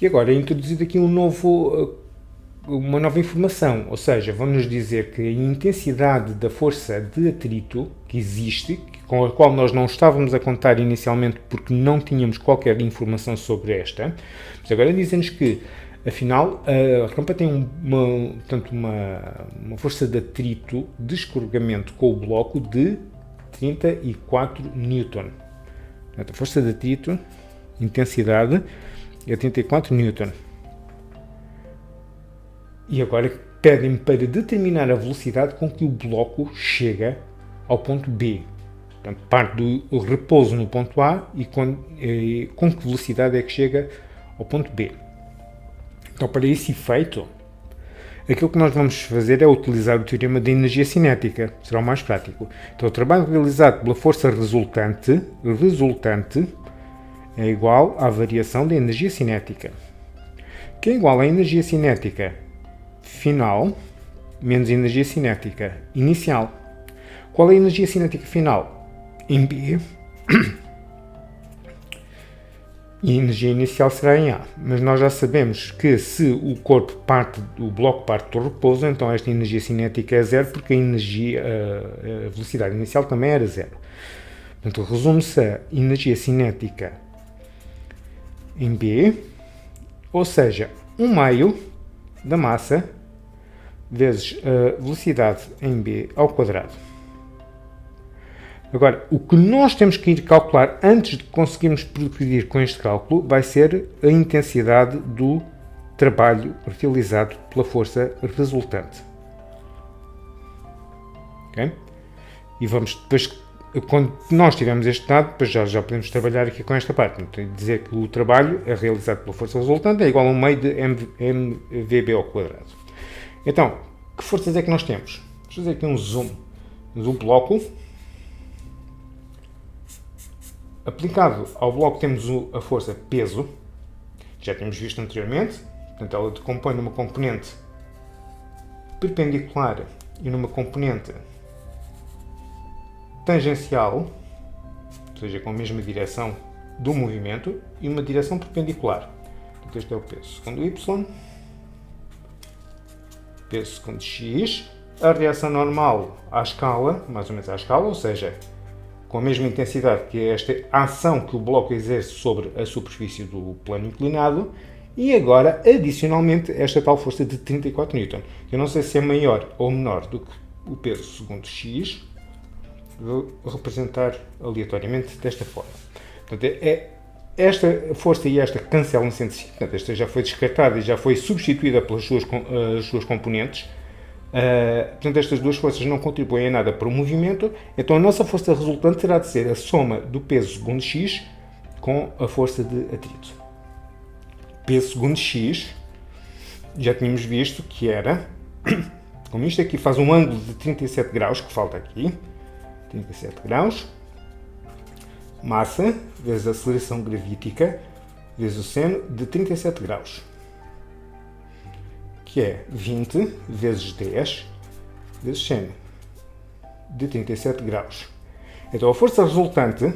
E agora é introduzido aqui uma nova informação, ou seja, vamos dizer que a intensidade da força de atrito que existe, com a qual nós não estávamos a contar inicialmente porque não tínhamos qualquer informação sobre esta, mas agora dizem-nos que, afinal, a rampa tem portanto, uma força de atrito de escorregamento com o bloco de 34 Newton. Portanto, a força de atrito, intensidade, é 34 Newton. E agora pedem-me para determinar a velocidade com que o bloco chega ao ponto B. Portanto, parte do repouso no ponto A e com que velocidade é que chega ao ponto B. Então, para esse efeito, aquilo que nós vamos fazer é utilizar o teorema da energia cinética. Será o mais prático. Então, o trabalho realizado pela força resultante é igual à variação da energia cinética, que é igual à energia cinética final menos energia cinética inicial. Qual é a energia cinética final? Em B. E a energia inicial será em A. Mas nós já sabemos que se o bloco parte do repouso, então esta energia cinética é zero, porque a velocidade inicial também era zero. Portanto, resume-se a energia cinética em B, ou seja, 1/2 da massa vezes a velocidade em B ao quadrado. Agora, o que nós temos que ir calcular antes de conseguirmos progredir com este cálculo vai ser a intensidade do trabalho realizado pela força resultante. Okay? E vamos depois, quando nós tivermos este dado, depois já podemos trabalhar aqui com esta parte. Então, dizer que o trabalho é realizado pela força resultante é igual a 1/2 de mvb ao quadrado. Então, que forças é que nós temos? Vamos fazer aqui um zoom. Temos um bloco. Aplicado ao bloco temos a força peso. Já tínhamos visto anteriormente. Portanto, ela decompõe numa componente perpendicular e numa componente tangencial, ou seja, com a mesma direção do movimento, e uma direção perpendicular. Portanto, este é o peso segundo y, peso segundo x, a reação normal à escala, mais ou menos à escala, ou seja, com a mesma intensidade que é esta ação que o bloco exerce sobre a superfície do plano inclinado, e agora, adicionalmente, esta tal força de 34 N. Eu não sei se é maior ou menor do que o peso segundo x, vou representar aleatoriamente desta forma. Portanto, esta força e esta cancelam-se entre si. Portanto, esta já foi descartada e já foi substituída pelas suas componentes. Portanto, estas duas forças não contribuem em nada para o movimento. Então, a nossa força resultante terá de ser a soma do peso segundo x com a força de atrito. Peso segundo x, já tínhamos visto que era, como isto aqui faz um ângulo de 37 graus, que falta aqui, 37 graus, massa vezes a aceleração gravítica vezes o seno de 37 graus, que é 20 vezes 10 vezes seno de 37 graus. Então a força resultante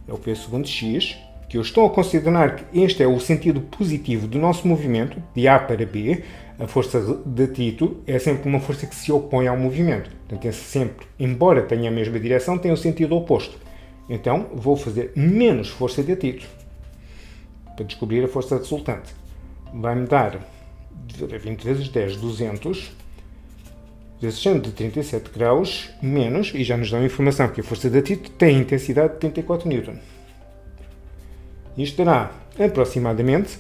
é o peso segundo x, que eu estou a considerar que este é o sentido positivo do nosso movimento, de A para B. A força de atrito é sempre uma força que se opõe ao movimento. Portanto, é sempre, embora tenha a mesma direção, tem o sentido oposto. Então, vou fazer menos força de atrito para descobrir a força resultante. Vai-me dar 20 vezes 10, 200, vezes 100 de 37 graus, menos, e já nos dá a informação que a força de atrito tem intensidade de 34 N. Isto dará aproximadamente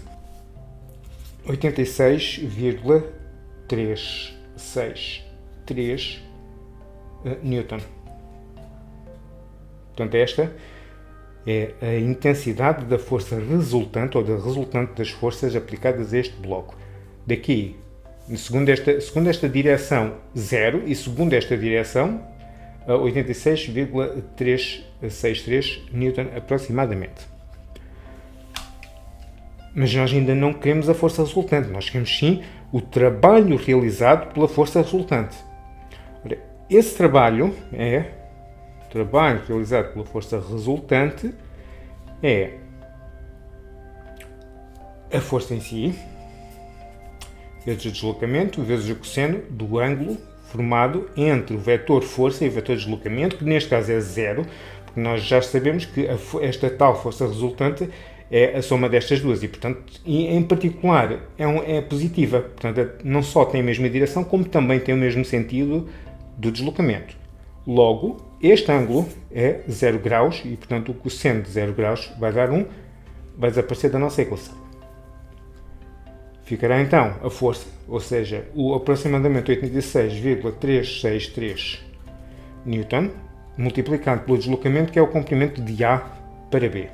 86,363 Newton. Portanto, esta é a intensidade da força resultante ou da resultante das forças aplicadas a este bloco. Daqui, segundo esta direção, 0, e segundo esta direção, 86,363 Newton aproximadamente. Mas nós ainda não queremos a força resultante, nós queremos sim o trabalho realizado pela força resultante. Ora, esse trabalho realizado pela força resultante é a força em si, vezes o deslocamento, vezes o cosseno do ângulo formado entre o vetor força e o vetor deslocamento, que neste caso é zero, porque nós já sabemos que esta tal força resultante é a soma destas duas e, portanto, em particular, é positiva. Portanto, não só tem a mesma direção, como também tem o mesmo sentido do deslocamento. Logo, este ângulo é 0 graus e, portanto, o cosseno de 0 graus vai desaparecer da nossa equação. Ficará então a força, ou seja, o aproximadamente 86,363 Newton, multiplicado pelo deslocamento, que é o comprimento de A para B.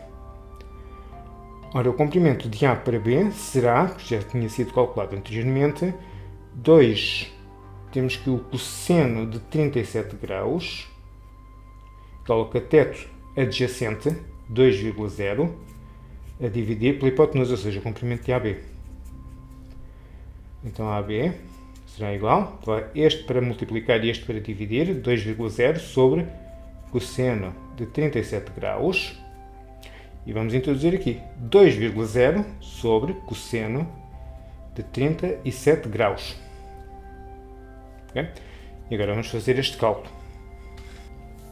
Ora, o comprimento de A para B será, que já tinha sido calculado anteriormente, 2, temos que o cosseno de 37 graus, igual ao cateto adjacente, 2,0, a dividir pela hipotenusa, ou seja, o comprimento de AB. Então, AB será igual, este para multiplicar e este para dividir, 2,0 sobre cosseno de 37 graus. E vamos introduzir aqui 2,0 sobre cosseno de 37 graus. Okay? E agora vamos fazer este cálculo.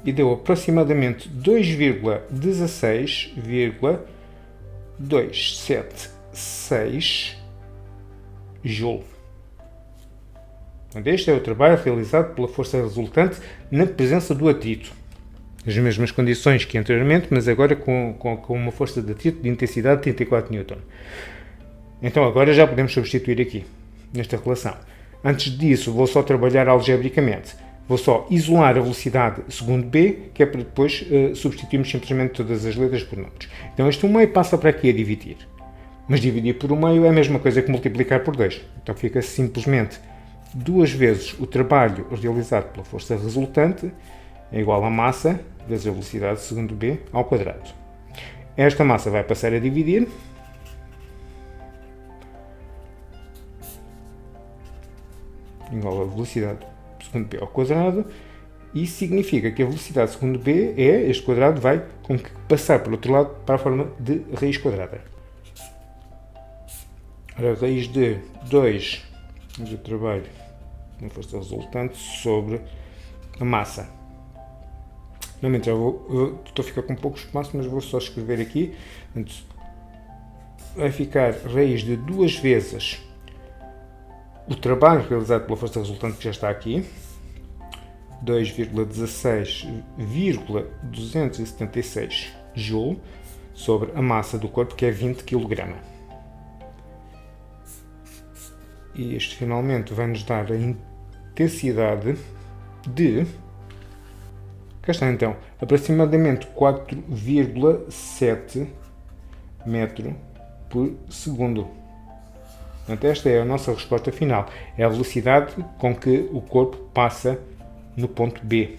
E deu aproximadamente 2,16,276 Joule. Este é o trabalho realizado pela força resultante na presença do atrito. As mesmas condições que anteriormente, mas agora com uma força de atrito de intensidade de 34 Newton. Então agora já podemos substituir aqui, nesta relação. Antes disso, vou só trabalhar algebricamente. Vou só isolar a velocidade segundo B, que é para depois substituirmos simplesmente todas as letras por números. Então este 1/2 passa para aqui a dividir. Mas dividir por 1/2 é a mesma coisa que multiplicar por 2. Então fica simplesmente 2 vezes o trabalho realizado pela força resultante é igual a massa vezes a velocidade segundo B ao quadrado. Esta massa vai passar a dividir. Igual a velocidade segundo B ao quadrado. E significa que a velocidade segundo B é, este quadrado vai passar pelo outro lado para a forma de raiz quadrada. Ora, raiz de 2 do trabalho com força resultante sobre a massa. Normalmente eu estou a ficar com pouco espaço, mas vou só escrever aqui. Portanto, vai ficar raiz de 2 vezes o trabalho realizado pela força resultante, que já está aqui, 2,16,276 Joule, sobre a massa do corpo, que é 20 kg. E este finalmente vai nos dar a intensidade de, cá está então, aproximadamente 4,7 metro por segundo. Portanto, esta é a nossa resposta final. É a velocidade com que o corpo passa no ponto B.